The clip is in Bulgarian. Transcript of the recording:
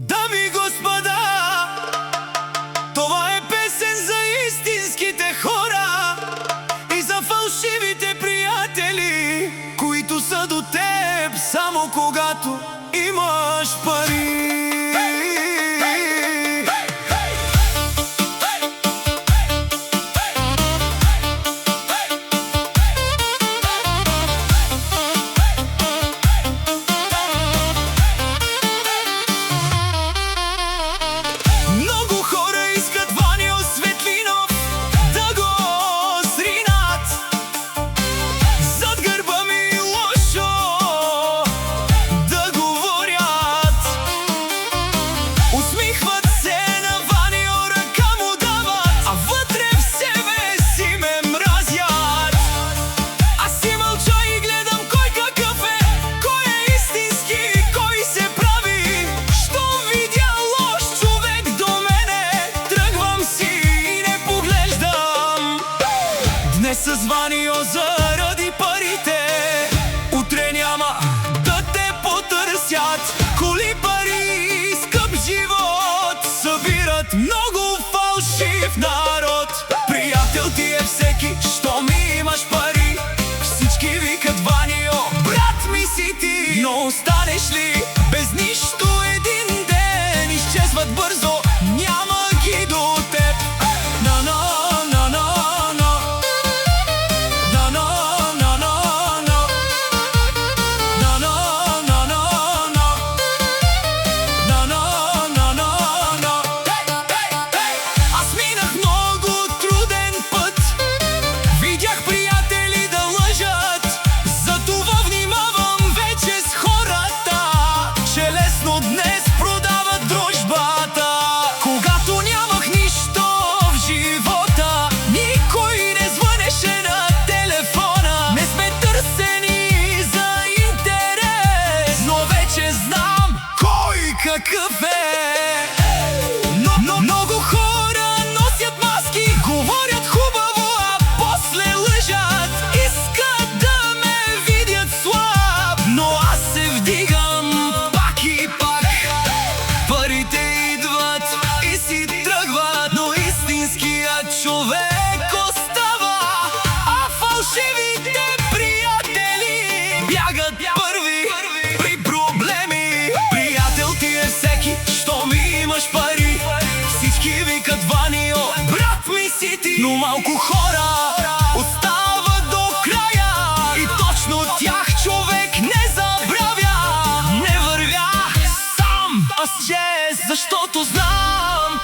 Дами и господа, това е песен за истинските хора и за фалшивите приятели, които са до теб само когато имаш пари. Днес с Ванио заради парите, утре няма да те потърсят. Коли, пари, скъп живот събират много фалшив народ. Приятел ти е всеки, щом имаш пари. Всички викат Ванио, брат ми си ти. Но останеш ли без нищо един ден, изчезват бързо, няма ги до теб. Какъв е? Но много хора носят маски, говорят хубаво, а после лъжат. Искат да ме видят слаб, но аз се вдигам пак и пак. Парите идват и си тръгват, но истинският човек остава, а фалшивите приятели бягат първи при проблеми. Всеки, щом имаш пари, всички викат Ванио, брат ми си ти. Но малко хора остават до края и точно тях човек не забравя. Не вървя сам, аз чест, защото знам